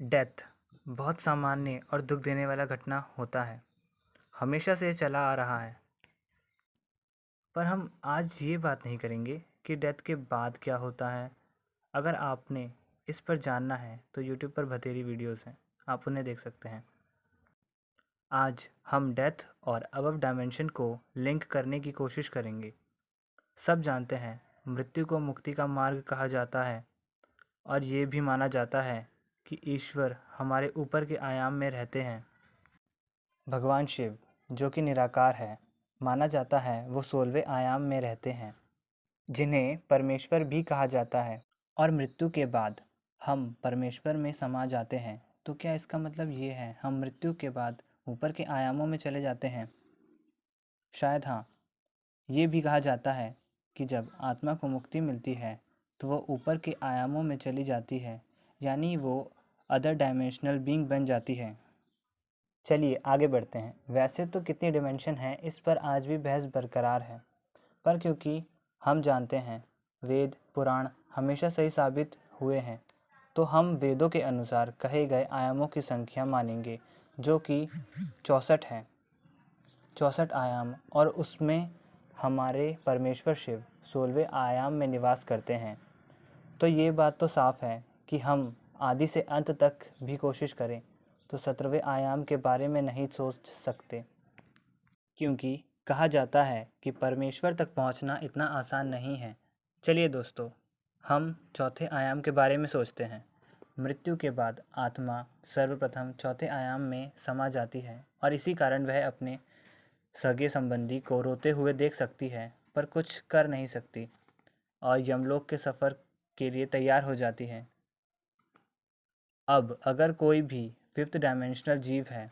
Death बहुत सामान्य और दुख देने वाला घटना होता है। हमेशा से ये चला आ रहा है। पर हम आज ये बात नहीं करेंगे कि डेथ के बाद क्या होता है। अगर आपने इस पर जानना है तो यूट्यूब पर बथेरी वीडियोस हैं, आप उन्हें देख सकते हैं। आज हम डेथ और अबव डायमेंशन को लिंक करने की कोशिश करेंगे। सब जानते हैं मृत्यु को मुक्ति का मार्ग कहा जाता है और ये भी माना जाता है कि ईश्वर हमारे ऊपर के आयाम में रहते हैं। भगवान शिव जो कि निराकार है, माना जाता है वो 16वें आयाम में रहते हैं, जिन्हें परमेश्वर भी कहा जाता है। और मृत्यु के बाद हम परमेश्वर में समा जाते हैं। तो क्या इसका मतलब ये है हम मृत्यु के बाद ऊपर के आयामों में चले जाते हैं? शायद हाँ। ये भी कहा जाता है कि जब आत्मा को मुक्ति मिलती है तो वो ऊपर के आयामों में चली जाती है, यानी वो अदर डायमेंशनल बीइंग बन जाती है। चलिए आगे बढ़ते हैं। वैसे तो कितनी डिमेंशन हैं इस पर आज भी बहस बरकरार है, पर क्योंकि हम जानते हैं वेद पुराण हमेशा सही साबित हुए हैं, तो हम वेदों के अनुसार कहे गए आयामों की संख्या मानेंगे, जो कि 64 है। 64 आयाम, और उसमें हमारे परमेश्वर शिव 16वें आयाम में निवास करते हैं। तो ये बात तो साफ है कि हम आदि से अंत तक भी कोशिश करें तो 17वें आयाम के बारे में नहीं सोच सकते, क्योंकि कहा जाता है कि परमेश्वर तक पहुंचना इतना आसान नहीं है। चलिए दोस्तों, हम चौथे आयाम के बारे में सोचते हैं। मृत्यु के बाद आत्मा सर्वप्रथम चौथे आयाम में समा जाती है और इसी कारण वह अपने सगे संबंधी को रोते हुए देख सकती है, पर कुछ कर नहीं सकती और यमलोक के सफ़र के लिए तैयार हो जाती है। अब अगर कोई भी फिफ्थ डायमेंशनल जीव है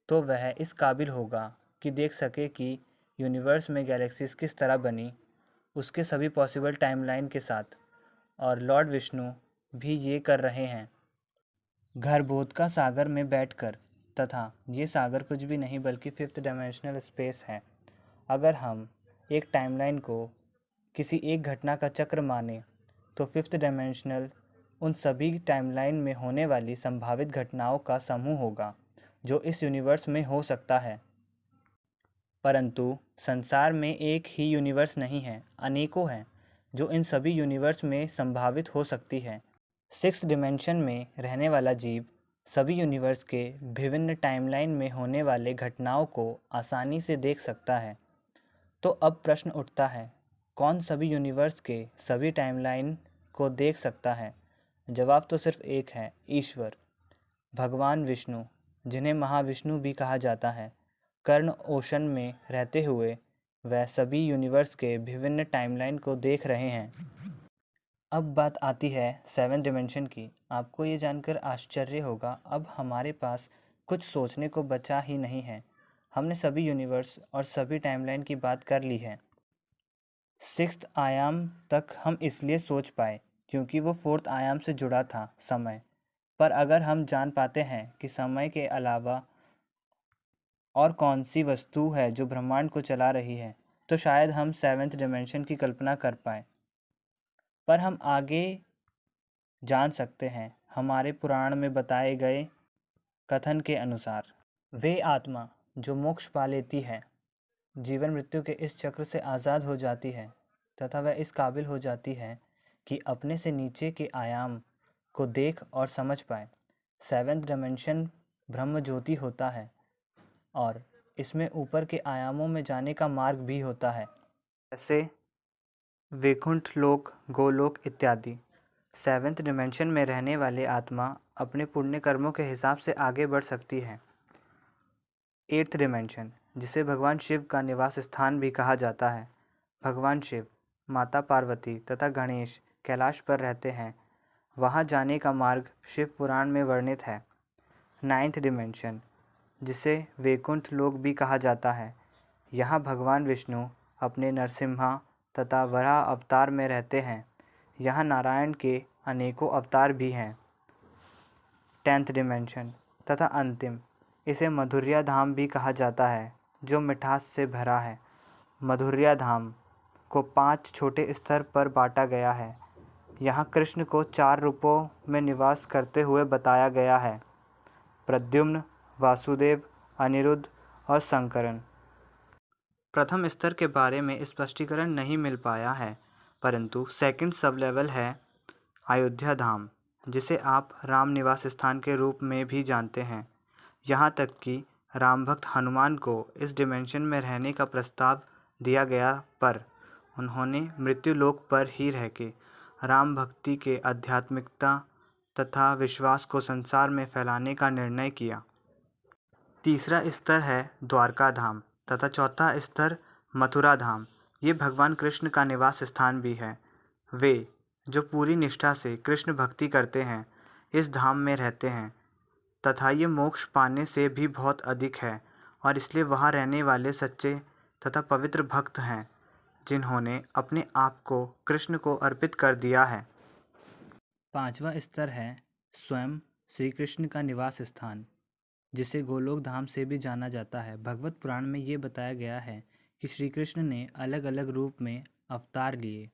तो वह इस काबिल होगा कि देख सके कि यूनिवर्स में गैलेक्सीज किस तरह बनी, उसके सभी पॉसिबल टाइमलाइन के साथ। और लॉर्ड विष्णु भी ये कर रहे हैं, गर्भोत का सागर में बैठकर। तथा ये सागर कुछ भी नहीं बल्कि फिफ्थ डायमेंशनल स्पेस है। अगर हम एक टाइमलाइन को किसी एक घटना का चक्र माने तो फिफ्थ डायमेंशनल उन सभी टाइमलाइन में होने वाली संभावित घटनाओं का समूह होगा जो इस यूनिवर्स में हो सकता है। परंतु संसार में एक ही यूनिवर्स नहीं है, अनेकों हैं जो इन सभी यूनिवर्स में संभावित हो सकती है। सिक्स्थ डिमेंशन में रहने वाला जीव सभी यूनिवर्स के विभिन्न टाइमलाइन में होने वाले घटनाओं को आसानी से देख सकता है। तो अब प्रश्न उठता है, कौन सभी यूनिवर्स के सभी टाइमलाइन को देख सकता है? जवाब तो सिर्फ एक है, ईश्वर, भगवान विष्णु, जिन्हें महाविष्णु भी कहा जाता है। कर्ण ओशन में रहते हुए वह सभी यूनिवर्स के विभिन्न टाइमलाइन को देख रहे हैं। अब बात आती है सेवन डिमेंशन की। आपको ये जानकर आश्चर्य होगा, अब हमारे पास कुछ सोचने को बचा ही नहीं है। हमने सभी यूनिवर्स और सभी टाइमलाइन की बात कर ली है। सिक्स्थ आयाम तक हम इसलिए सोच पाए क्योंकि वो फोर्थ आयाम से जुड़ा था, समय। पर अगर हम जान पाते हैं कि समय के अलावा और कौन सी वस्तु है जो ब्रह्मांड को चला रही है, तो शायद हम सेवेंथ डिमेंशन की कल्पना कर पाए। पर हम आगे जान सकते हैं। हमारे पुराण में बताए गए कथन के अनुसार वे आत्मा जो मोक्ष पा लेती है, जीवन मृत्यु के इस चक्र से आज़ाद हो जाती है तथा वह इस काबिल हो जाती है कि अपने से नीचे के आयाम को देख और समझ पाए। सेवेंथ डायमेंशन ब्रह्म ज्योति होता है और इसमें ऊपर के आयामों में जाने का मार्ग भी होता है, जैसे वैकुंठ लोक, गोलोक इत्यादि। सेवेंथ डिमेंशन में रहने वाले आत्मा अपने पुण्य कर्मों के हिसाब से आगे बढ़ सकती है। एट्थ डिमेंशन, जिसे भगवान शिव का निवास स्थान भी कहा जाता है। भगवान शिव, माता पार्वती तथा गणेश कैलाश पर रहते हैं। वहां जाने का मार्ग शिव पुराण में वर्णित है। नाइन्थ डिमेंशन, जिसे वैकुंठ लोक भी कहा जाता है, यहाँ भगवान विष्णु अपने नरसिम्हा तथा वराह अवतार में रहते हैं। यहाँ नारायण के अनेकों अवतार भी हैं। टेंथ डिमेंशन तथा अंतिम, इसे मधुर्या धाम भी कहा जाता है, जो मिठास से भरा है। मधुर्या धाम को 5 छोटे स्तर पर बांटा गया है। यहाँ कृष्ण को 4 रूपों में निवास करते हुए बताया गया है: प्रद्युम्न, वासुदेव, अनिरुद्ध और संकरन। प्रथम स्तर के बारे में स्पष्टीकरण नहीं मिल पाया है, परंतु सेकंड सब लेवल है अयोध्या धाम, जिसे आप राम निवास स्थान के रूप में भी जानते हैं। यहाँ तक कि राम भक्त हनुमान को इस डिमेंशन में रहने का प्रस्ताव दिया गया, पर उन्होंने मृत्यु लोक पर ही रह के राम भक्ति के आध्यात्मिकता तथा विश्वास को संसार में फैलाने का निर्णय किया। तीसरा स्तर है द्वारका धाम तथा चौथा स्तर मथुरा धाम। ये भगवान कृष्ण का निवास स्थान भी है। वे जो पूरी निष्ठा से कृष्ण भक्ति करते हैं इस धाम में रहते हैं तथा ये मोक्ष पाने से भी बहुत अधिक है, और इसलिए वहाँ रहने वाले सच्चे तथा पवित्र भक्त हैं जिन्होंने अपने आप को कृष्ण को अर्पित कर दिया है। पांचवा स्तर है स्वयं श्री कृष्ण का निवास स्थान, जिसे गोलोक धाम से भी जाना जाता है। भगवत पुराण में ये बताया गया है कि श्री कृष्ण ने अलग अलग रूप में अवतार लिए,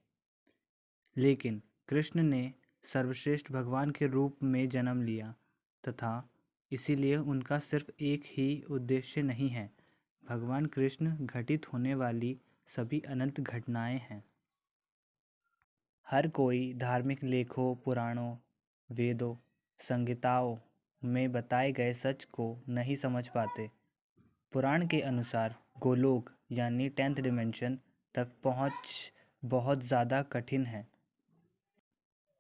लेकिन कृष्ण ने सर्वश्रेष्ठ भगवान के रूप में जन्म लिया तथा इसीलिए उनका सिर्फ एक ही उद्देश्य नहीं है। भगवान कृष्ण घटित होने वाली सभी अनंत घटनाएं हैं। हर कोई धार्मिक लेखों, पुराणों, वेदों, संहिताओं में बताए गए सच को नहीं समझ पाते। पुराण के अनुसार गोलोक यानी 10th डिमेंशन तक पहुंच बहुत ज़्यादा कठिन है।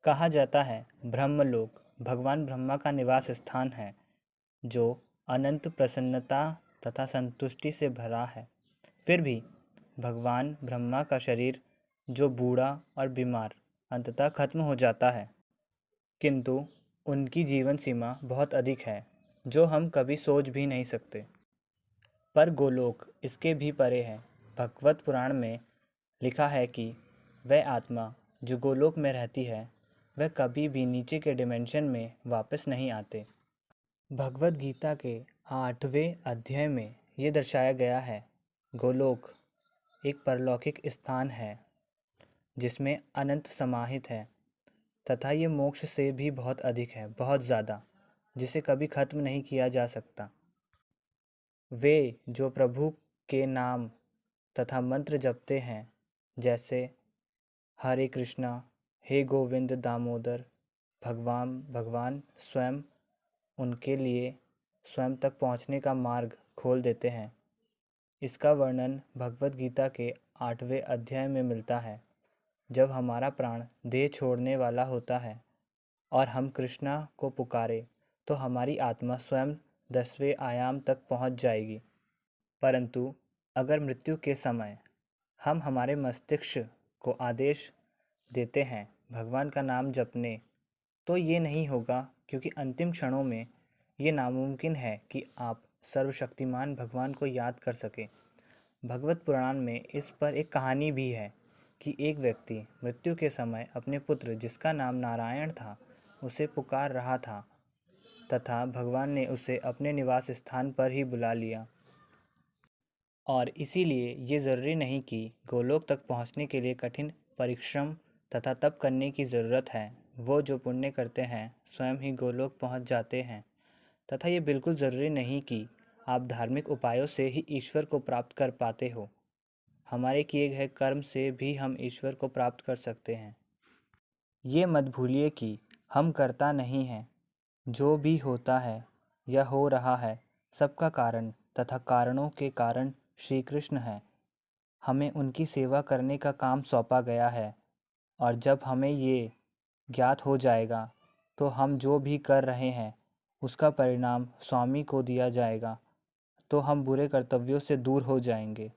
कहा जाता है ब्रह्मलोक भगवान ब्रह्मा का निवास स्थान है, जो अनंत प्रसन्नता तथा संतुष्टि से भरा है। फिर भी भगवान ब्रह्मा का शरीर जो बूढ़ा और बीमार अंततः खत्म हो जाता है, किंतु उनकी जीवन सीमा बहुत अधिक है जो हम कभी सोच भी नहीं सकते। पर गोलोक इसके भी परे है। भगवत पुराण में लिखा है कि वह आत्मा जो गोलोक में रहती है वह कभी भी नीचे के डिमेंशन में वापस नहीं आते। भगवत गीता के 8वें अध्याय में ये दर्शाया गया है, गोलोक एक परलौकिक स्थान है जिसमें अनंत समाहित है तथा ये मोक्ष से भी बहुत अधिक है, बहुत ज़्यादा, जिसे कभी खत्म नहीं किया जा सकता। वे जो प्रभु के नाम तथा मंत्र जपते हैं, जैसे हरे कृष्णा, हे गोविंद दामोदर, भगवान स्वयं उनके लिए स्वयं तक पहुंचने का मार्ग खोल देते हैं। इसका वर्णन भगवत गीता के 8वें अध्याय में मिलता है। जब हमारा प्राण देह छोड़ने वाला होता है और हम कृष्णा को पुकारे तो हमारी आत्मा स्वयं 10वें आयाम तक पहुंच जाएगी। परंतु अगर मृत्यु के समय हम हमारे मस्तिष्क को आदेश देते हैं भगवान का नाम जपने, तो ये नहीं होगा, क्योंकि अंतिम क्षणों में ये नामुमकिन है कि आप सर्वशक्तिमान भगवान को याद कर सकें। भगवत पुराण में इस पर एक कहानी भी है कि एक व्यक्ति मृत्यु के समय अपने पुत्र, जिसका नाम नारायण था, उसे पुकार रहा था तथा भगवान ने उसे अपने निवास स्थान पर ही बुला लिया। और इसीलिए ये ज़रूरी नहीं कि गोलोक तक पहुंचने के लिए कठिन परिश्रम तथा तप करने की ज़रूरत है। वो जो पुण्य करते हैं स्वयं ही गोलोक पहुंच जाते हैं। तथा ये बिल्कुल ज़रूरी नहीं कि आप धार्मिक उपायों से ही ईश्वर को प्राप्त कर पाते हो। हमारे किए गए कर्म से भी हम ईश्वर को प्राप्त कर सकते हैं। ये मत भूलिए कि हम करता नहीं हैं। जो भी होता है या हो रहा है सबका कारण तथा कारणों के कारण श्री कृष्ण है। हमें उनकी सेवा करने का काम सौंपा गया है, और जब हमें ये ज्ञात हो जाएगा तो हम जो भी कर रहे हैं उसका परिणाम स्वामी को दिया जाएगा, तो हम बुरे कर्तव्यों से दूर हो जाएंगे।